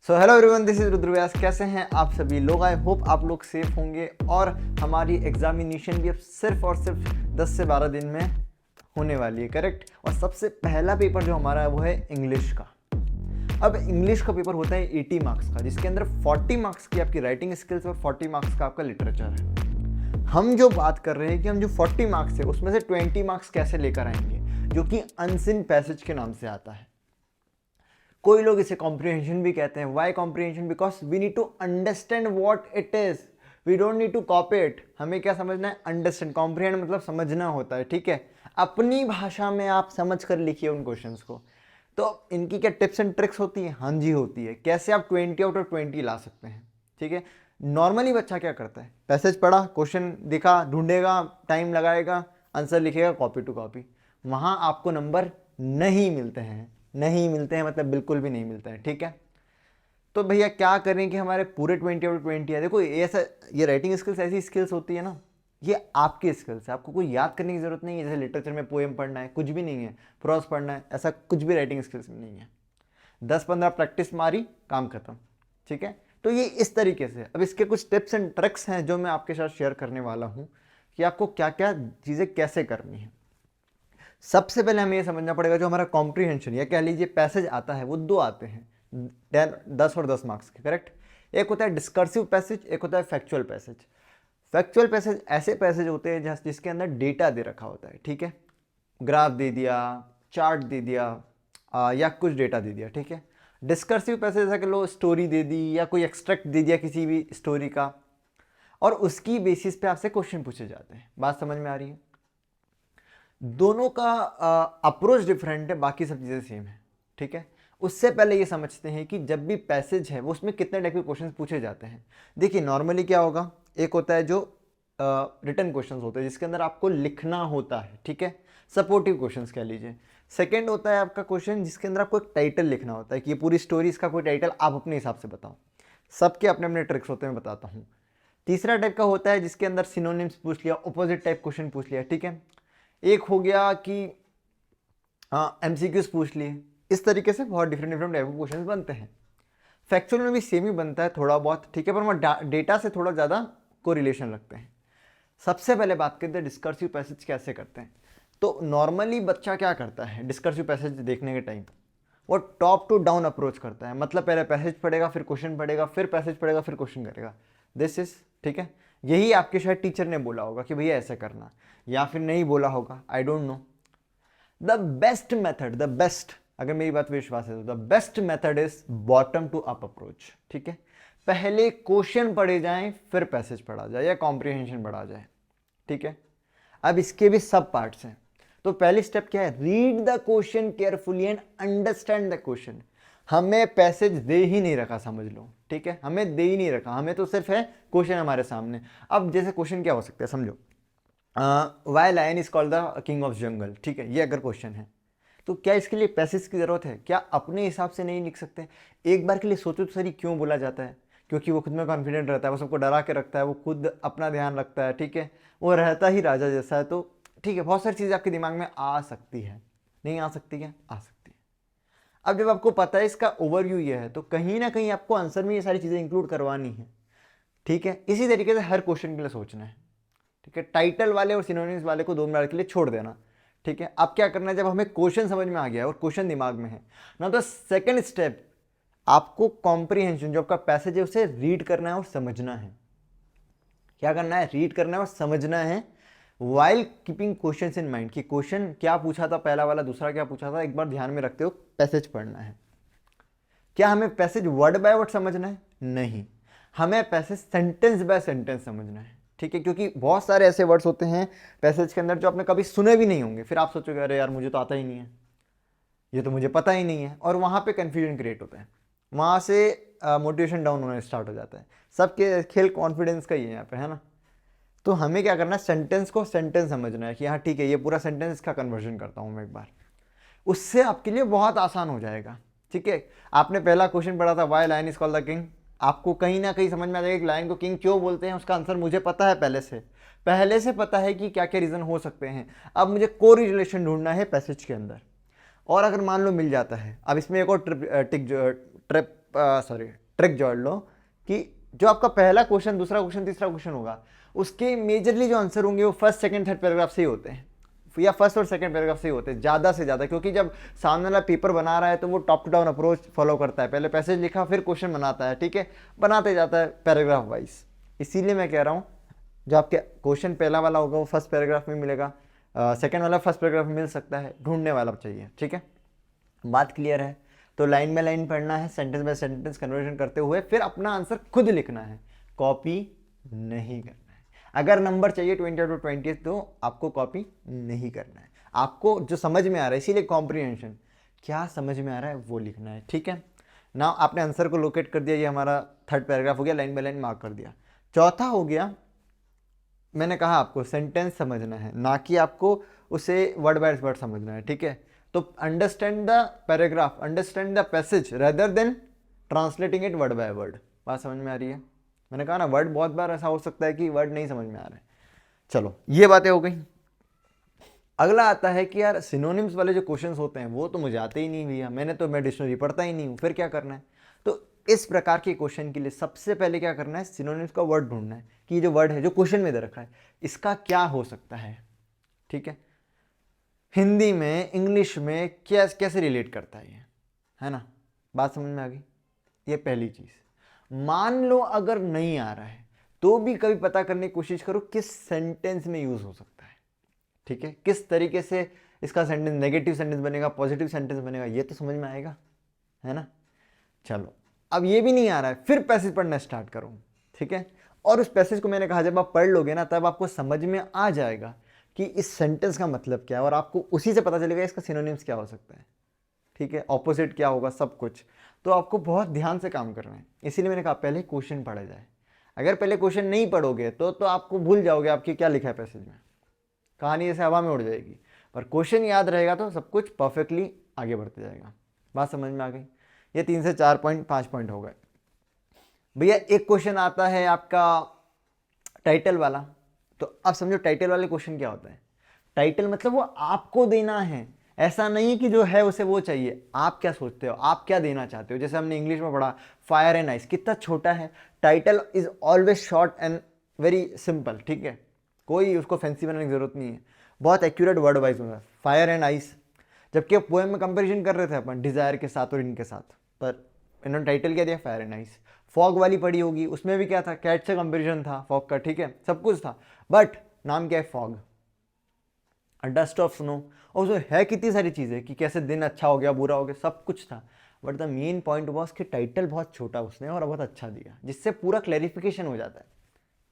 So hello everyone, this is Rudra Vyas. कैसे हैं आप सभी लोग? आई होप आप लोग सेफ होंगे। और हमारी एग्जामिनेशन भी अब सिर्फ और सिर्फ 10 से 12 दिन में होने वाली है, करेक्ट। और सबसे पहला पेपर जो हमारा है वो है इंग्लिश का। अब इंग्लिश का पेपर होता है 80 मार्क्स का, जिसके अंदर 40 मार्क्स की आपकी राइटिंग स्किल्स और 40 मार्क्स का आपका लिटरेचर है। हम जो बात कर रहे हैं कि हम जो 40 मार्क्स है उसमें से 20 मार्क्स कैसे लेकर आएंगे, जो कि अनसीन पैसेज के नाम से आता है। कोई लोग इसे कॉम्प्रिहेंशन भी कहते हैं। Why comprehension? Because we need to understand what it is, we don't need to copy it. हमें क्या समझना है? अंडरस्टैंड। कॉम्प्रिहेंड मतलब समझना होता है, ठीक है। अपनी भाषा में आप समझ कर लिखिए उन क्वेश्चंस को। तो इनकी क्या टिप्स एंड ट्रिक्स होती है? हाँ जी होती है। कैसे आप 20 आउट ऑफ 20 ला सकते हैं, ठीक है। नॉर्मली बच्चा क्या करता है? पैसेज पढ़ा, क्वेश्चन दिखा, ढूंढेगा, टाइम लगाएगा, आंसर लिखेगा कॉपी टू कॉपी। वहां आपको नंबर नहीं मिलते हैं। नहीं मिलते हैं मतलब बिल्कुल भी नहीं मिलते हैं, ठीक है। तो भैया क्या करें कि हमारे पूरे 20 आउट 20 है? देखो ऐसा, ये राइटिंग स्किल्स ऐसी स्किल्स होती है ना, ये आपकी स्किल्स है। आपको कोई याद करने की जरूरत नहीं है। जैसे लिटरेचर में पोएम पढ़ना है, कुछ भी नहीं है। प्रोज पढ़ना है, ऐसा कुछ भी राइटिंग स्किल्स में नहीं है। 10-15 प्रैक्टिस मारी, काम खत्म, ठीक है। तो ये इस तरीके से। अब इसके कुछ टिप्स एंड ट्रिक्स हैं जो मैं आपके साथ शेयर करने वाला हूँ कि आपको क्या क्या चीज़ें कैसे करनी है। सबसे पहले हमें यह समझना पड़ेगा, जो हमारा कॉम्प्रीहेंशन या कह लीजिए पैसेज आता है, वो दो आते हैं, 10 और 10 मार्क्स के, करेक्ट। एक होता है डिस्कर्सिव पैसेज, एक होता है फैक्चुअल पैसेज। फैक्चुअल पैसेज ऐसे पैसेज होते हैं जिसके अंदर डेटा दे रखा होता है, ठीक है। ग्राफ दे दिया, चार्ट दे दिया, या कुछ डेटा दे दिया, ठीक है। डिस्कर्सिव पैसेज जैसा कि लो स्टोरी दे दी या कोई एक्सट्रैक्ट दे दिया किसी भी स्टोरी का, और उसकी बेसिस पे आपसे क्वेश्चन पूछे जाते हैं। बात समझ में आ रही है? दोनों का अप्रोच डिफरेंट है, बाकी सब चीज़ें सेम है, ठीक है। उससे पहले ये समझते हैं कि जब भी पैसेज है वो उसमें कितने टाइप के क्वेश्चंस पूछे जाते हैं। देखिए नॉर्मली क्या होगा, एक होता है जो रिटन क्वेश्चंस होते हैं जिसके अंदर आपको लिखना होता है, ठीक है, सपोर्टिव क्वेश्चंस कह लीजिए। सेकंड होता है आपका क्वेश्चन जिसके अंदर आपको एक टाइटल लिखना होता है कि ये पूरी स्टोरी, इसका कोई टाइटल आप अपने हिसाब से बताओ। सबके अपने अपने ट्रिक्स होते हैं, मैं बताता हूँ। तीसरा टाइप का होता है जिसके अंदर सिनोनिम्स पूछ लिया, ऑपोजिट टाइप क्वेश्चन पूछ लिया, ठीक है। एक हो गया कि एमसीक्यूज पूछ लिए। इस तरीके से बहुत डिफरेंट डिफरेंट टाइप के क्वेश्चन बनते हैं। फैक्चुअल में भी सेम ही बनता है थोड़ा बहुत, ठीक है, पर वहाँ डेटा से थोड़ा ज़्यादा कोरिलेशन रखते हैं। सबसे पहले बात करते हैं डिस्कर्सिव पैसेज कैसे करते हैं। तो नॉर्मली बच्चा क्या करता है डिस्कर्सिव पैसेज देखने के टाइम? वो टॉप टू डाउन अप्रोच करता है। मतलब पहले पैसेज पढ़ेगा, फिर क्वेश्चन पढ़ेगा, फिर पैसेज पढ़ेगा, फिर क्वेश्चन करेगा। दिस इज, ठीक है। यही आपके शायद टीचर ने बोला होगा कि भैया ऐसे करना, या फिर नहीं बोला होगा, I don't know. The best method, the best, अगर मेरी बात विश्वास है तो the best method is bottom to up approach, ठीक है। पहले क्वेश्चन पढ़े जाएं, फिर पैसेज पढ़ा जाए या कॉम्प्रिहेंशन पढ़ा जाए, ठीक है। अब इसके भी सब पार्ट्स हैं। तो पहली स्टेप क्या है? Read the question carefully and understand the question. हमें पैसेज दे ही नहीं रखा, समझ लो, ठीक है। हमें दे ही नहीं रखा, हमें तो सिर्फ है क्वेश्चन हमारे सामने। अब जैसे क्वेश्चन क्या हो सकता है, समझो, why lion is called the king of jungle, ठीक है, ये अगर क्वेश्चन है तो क्या इसके लिए पैसेज की जरूरत है? क्या अपने हिसाब से नहीं लिख सकते? एक बार के लिए सोचो तो सही, क्यों बोला जाता है? क्योंकि वो खुद में कॉन्फिडेंट रहता है, वो सबको डरा के रखता है, वो खुद अपना ध्यान रखता है, ठीक है, वो रहता ही राजा जैसा है। तो ठीक है, बहुत सारी चीज़ें आपके दिमाग में आ सकती है, नहीं आ सकती है? आ सकती है। अब जब आपको पता है इसका ओवरव्यू ये है, तो कहीं ना कहीं आपको आंसर में ये सारी चीज़ें इंक्लूड करवानी है, ठीक है। इसी तरीके से हर क्वेश्चन के लिए सोचना है, ठीक है। टाइटल वाले और सिनोनिम्स वाले को 2 मिनट के लिए छोड़ देना, ठीक है। अब क्या करना है, जब हमें क्वेश्चन समझ में आ गया और क्वेश्चन दिमाग में है ना, तो सेकंड स्टेप आपको कॉम्प्रिहेंशन, जो आपका पैसेज है, उसे रीड करना है और समझना है। क्या करना है? रीड करना है और समझना है, while keeping questions in mind कि क्वेश्चन क्या पूछा था पहला वाला, दूसरा क्या पूछा था, एक बार ध्यान में रखते हो पैसेज पढ़ना है। क्या हमें पैसेज वर्ड बाय वर्ड समझना है? नहीं, हमें पैसेज सेंटेंस बाय सेंटेंस समझना है, ठीक है। क्योंकि बहुत सारे ऐसे वर्ड्स होते हैं पैसेज के अंदर जो आपने कभी सुने भी नहीं होंगे, फिर आप सोचोगे अरे यार मुझे तो आता ही नहीं है, ये तो मुझे पता ही नहीं है, और वहाँ पे कन्फ्यूजन क्रिएट होता है। वहाँ से मोटिवेशन डाउन होना स्टार्ट हो जाता है। सबके खेल कॉन्फिडेंस का ही है यहाँ पे, है ना। तो हमें क्या करना है, सेंटेंस को सेंटेंस समझना है कि हाँ ठीक है, ये पूरा सेंटेंस इसका कन्वर्जन करता हूँ मैं एक बार। उससे आपके लिए बहुत आसान हो जाएगा, ठीक है। आपने पहला क्वेश्चन पढ़ा था why lion is called the king, आपको कहीं ना कहीं समझ में आ जाएगा कि लायन को किंग क्यों बोलते हैं। उसका आंसर मुझे पता है, पहले से पता है कि क्या क्या रीज़न हो सकते हैं। अब मुझे कोई रिलेशन ढूंढना है पैसेज के अंदर, और अगर मान लो मिल जाता है, अब इसमें एक और ट्रिप ट्रिक जोड़ लो कि जो आपका पहला क्वेश्चन, दूसरा क्वेश्चन, तीसरा क्वेश्चन होगा, उसके मेजरली जो आंसर होंगे वो फर्स्ट, सेकंड, थर्ड पैराग्राफ से ही होते हैं, या फर्स्ट और सेकंड पैराग्राफ से ही होते हैं ज़्यादा से ज़्यादा, क्योंकि जब सामने वाला पेपर बना रहा है तो वो top to down approach follow करता है, पहले पैसेज लिखा फिर क्वेश्चन बनाता है, ठीक है, बनाते जाता है पैराग्राफ वाइज। इसीलिए मैं कह रहा हूँ जो आपके क्वेश्चन पहला वाला होगा वो फर्स्ट पैराग्राफ में मिलेगा, सेकंड वाला फर्स्ट पैराग्राफ में मिल सकता है, ढूंढने वाला चाहिए, ठीक है, बात क्लियर है। तो लाइन बाय लाइन पढ़ना है, सेंटेंस बाय सेंटेंस कन्वर्जन करते हुए फिर अपना आंसर खुद लिखना है, कॉपी नहीं करना है। अगर नंबर चाहिए 20/20 तो आपको कॉपी नहीं करना है, आपको जो समझ में आ रहा है, इसीलिए कॉम्प्रिहेंशन, क्या समझ में आ रहा है वो लिखना है, ठीक है ना। आपने आंसर को लोकेट कर दिया, ये हमारा थर्ड पैराग्राफ हो गया, लाइन बाय लाइन मार्क कर दिया। चौथा हो गया, मैंने कहा आपको सेंटेंस समझना है, ना कि आपको उसे वर्ड बाय वर्ड समझना है, ठीक है। तो understand the paragraph, understand the passage rather than translating it word by word. बात समझ में आ रही है? मैंने कहा ना, वर्ड बहुत बार ऐसा हो सकता है कि वर्ड नहीं समझ में आ रहा है। चलो ये बातें हो गई। अगला आता है कि यार सिनोनिम्स वाले जो क्वेश्चंस होते हैं वो तो मुझे आते ही नहीं भैया, मैं डिक्शनरी पढ़ता ही नहीं हूँ, फिर क्या करना है? तो इस प्रकार के क्वेश्चन के लिए सबसे पहले क्या करना है, सिनोनिम्स का वर्ड ढूंढना है कि ये जो वर्ड है जो क्वेश्चन में दे रखा है इसका क्या हो सकता है, ठीक है, हिंदी में, इंग्लिश में क्या कैसे रिलेट करता है ना। बात समझ में आ गई? ये पहली चीज़। मान लो अगर नहीं आ रहा है तो भी कभी पता करने की कोशिश करो किस सेंटेंस में यूज़ हो सकता है, ठीक है, किस तरीके से इसका सेंटेंस नेगेटिव सेंटेंस बनेगा, पॉजिटिव सेंटेंस बनेगा, ये तो समझ में आएगा, है ना। चलो अब ये भी नहीं आ रहा है, फिर पैसेज पढ़ना स्टार्ट करो, ठीक है, और उस पैसेज को मैंने कहा जब आप पढ़ लोगे ना तब आपको समझ में आ जाएगा कि इस सेंटेंस का मतलब क्या है, और आपको उसी से पता चलेगा इसका सिनोनिम्स क्या हो सकता है, ठीक है, ऑपोजिट क्या होगा, सब कुछ। तो आपको बहुत ध्यान से काम करना है, इसीलिए मैंने कहा पहले क्वेश्चन पढ़ा जाए। अगर पहले क्वेश्चन नहीं पढ़ोगे तो आपको भूल जाओगे आपकी क्या लिखा है पैसेज में, कहानी ऐसे हवा में उड़ जाएगी। पर क्वेश्चन याद रहेगा तो सब कुछ परफेक्टली आगे बढ़ते जाएगा। बात समझ में आ गई? ये 3 से 4 पॉइंट, 5 पॉइंट हो गए भैया। एक क्वेश्चन आता है आपका टाइटल वाला, तो अब समझो टाइटल वाले क्वेश्चन क्या होता है। टाइटल मतलब वो आपको देना है, ऐसा नहीं कि जो है उसे वो चाहिए, आप क्या सोचते हो, आप क्या देना चाहते हो। जैसे हमने इंग्लिश में पढ़ा फायर एंड आइस, कितना छोटा है। Title is always short and very simple, ठीक है, कोई उसको फैंसी बनाने की जरूरत नहीं है, बहुत एक्यूरेट वर्ड वाइज होगा, फायर एंड आइस। जबकि पोएम में कंपैरिजन कर रहे थे अपन डिजायर के साथ और इनके साथ, पर इन्होंने टाइटल क्या दिया, फायर एंड आइस। फॉग वाली पढ़ी होगी, उसमें भी क्या था, कैट से कंपैरिजन था फॉग का, ठीक है, सब कुछ था, बट नाम क्या है, फॉग, डस्ट ऑफ स्नो। और उसमें है कितनी सारी चीज़ें कि कैसे दिन अच्छा हो गया, बुरा हो गया, सब कुछ था। But the main point was कि टाइटल बहुत छोटा उसने और बहुत अच्छा दिया, जिससे पूरा क्लैरिफिकेशन हो जाता है,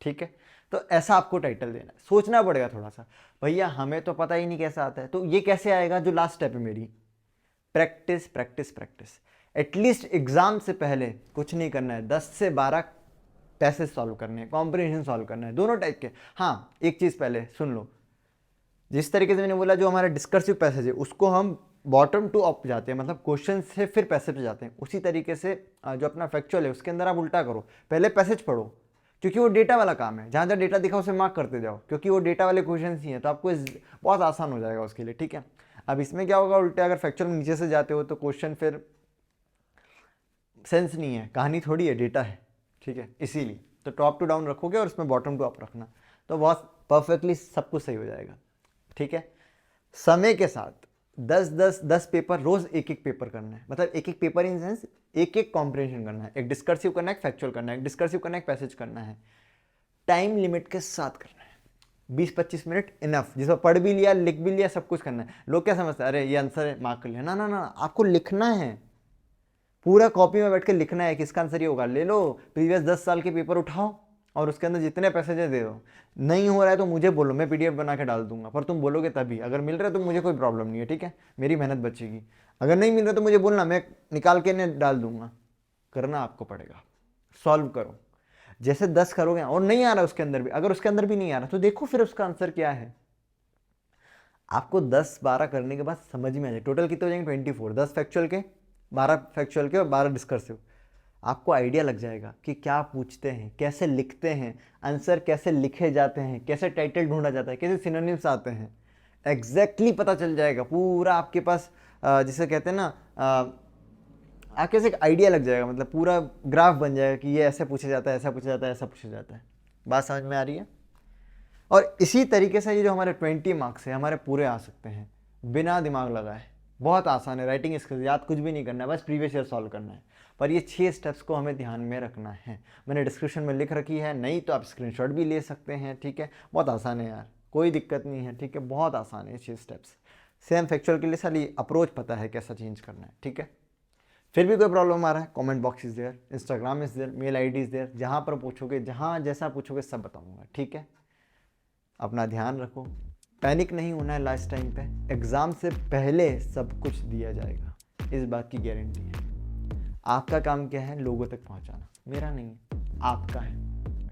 ठीक है। तो ऐसा आपको टाइटल देना है, सोचना पड़ेगा थोड़ा सा, भैया हमें तो पता ही नहीं कैसा आता है, तो ये कैसे आएगा। जो लास्ट स्टेप है मेरी, practice practice practice. At least exam से पहले कुछ नहीं करना है, 10 से 12 पैसेज सॉल्व करने हैं, कॉम्प्रिहेंशन सॉल्व करना है, दोनों टाइप के। हाँ एक चीज़ पहले सुन लो, जिस तरीके से मैंने बोला जो हमारा डिस्कर्सिव पैसेज है उसको हम बॉटम टू अप जाते हैं, मतलब क्वेश्चन से फिर पैसेज पे जाते हैं। उसी तरीके से जो अपना फैक्चुअल है उसके अंदर आप उल्टा करो, पहले पैसेज पढ़ो, क्योंकि वो डेटा वाला काम है, जहाँ जहाँ डेटा दिखा उसे मार्क करते जाओ, क्योंकि वो डेटा वाले क्वेश्चन ही हैं, तो आपको बहुत आसान हो जाएगा उसके लिए, ठीक है। अब इसमें क्या होगा उल्टे, अगर फैक्चुअल में नीचे से जाते हो तो क्वेश्चन फिर सेंस नहीं है, कहानी थोड़ी है, डेटा है, ठीक है। इसीलिए तो टॉप टू डाउन रखोगे और उसमें बॉटम टू अप रखना, तो बहुत परफेक्टली सब कुछ सही हो जाएगा, ठीक है। समय के साथ 10 पेपर, रोज एक एक पेपर करना है, मतलब एक एक पेपर इन सेंस एक एक कॉम्प्रिहेंशन करना है, एक डिस्कर्सिव करना है, एक फैक्चुअल करना है, एक डिस्कर्सिव करना है, एक पैसेज करना है, टाइम लिमिट के साथ करना है। 20-25 मिनट इनफ, जिसमें पढ़ भी लिया, लिख भी लिया, सब कुछ करना है। लोग क्या समझते हैं, अरे ये आंसर है, मार्क कर लिया, ना ना ना, आपको लिखना है, पूरा कॉपी में बैठ के लिखना है कि इसका आंसर ये होगा। ले लो प्रीवियस 10 साल के पेपर उठाओ और उसके अंदर जितने पैसेज दे दो। नहीं हो रहा है तो मुझे बोलो, मैं पीडीएफ बना के डाल दूंगा, पर तुम बोलोगे तभी। अगर मिल रहा है तो मुझे कोई प्रॉब्लम नहीं है, ठीक है, मेरी मेहनत बचेगी। अगर नहीं मिल रहा तो मुझे बोलना, मैं निकाल के नहीं डाल दूंगा। करना आपको पड़ेगा, सॉल्व करो। जैसे 10 करोगे और नहीं आ रहा उसके अंदर भी, अगर उसके अंदर भी नहीं आ रहा तो देखो फिर उसका आंसर क्या है। आपको 10-12 करने के बाद समझ में आ जाए टोटल कितने हो जाएंगे, 24, 10 फैक्चुअल के, 12 फैक्चुअल के और 12 डिस्कर्सिव। आपको आइडिया लग जाएगा कि क्या पूछते हैं, कैसे लिखते हैं, आंसर कैसे लिखे जाते हैं, कैसे टाइटल ढूंढा जाता है, कैसे सिनोनिम्स आते हैं, एग्जैक्टली पता चल जाएगा पूरा आपके पास। जिसे कहते हैं ना आपके से एक आइडिया लग जाएगा, मतलब पूरा ग्राफ बन जाएगा कि ये ऐसे पूछा जाता है, ऐसा पूछा जाता है, ऐसा पूछा जाता है। बात समझ में आ रही है? और इसी तरीके से ये जो हमारे 20 मार्क्स है हमारे पूरे आ सकते हैं बिना दिमाग लगाए। बहुत आसान है, राइटिंग स्किल्स याद कुछ भी नहीं करना है, बस प्रीवियस ईयर सॉल्व करना है। पर ये 6 स्टेप्स को हमें ध्यान में रखना है। मैंने डिस्क्रिप्शन में लिख रखी है, नहीं तो आप स्क्रीनशॉट भी ले सकते हैं, ठीक है। बहुत आसान है यार, कोई दिक्कत नहीं है, ठीक है। बहुत आसान है 6 स्टेप्स। सेम फैक्चुअल के लिए सारी अप्रोच पता है कैसा चेंज करना है, ठीक है। फिर भी कोई प्रॉब्लम आ रहा है, comment box is there, Instagram is there, mail ID is there, जहाँ पर पूछोगे, जहाँ जैसा पूछोगे सब बताऊँगा, ठीक है। अपना ध्यान रखो, पैनिक नहीं होना है लास्ट टाइम पे। एग्ज़ाम से पहले सब कुछ दिया जाएगा, इस बात की गारंटी है। आपका काम क्या है? लोगों तक पहुंचाना, मेरा नहीं है, आपका है,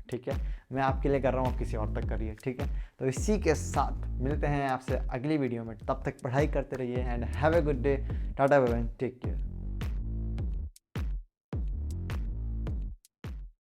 ठीक है। मैं आपके लिए कर रहा हूँ, आप किसी और तक करिए, ठीक है। तो इसी के साथ मिलते हैं आपसे अगली वीडियो में, तब तक पढ़ाई करते रहिए and have a good day. Tata bye bye, take care.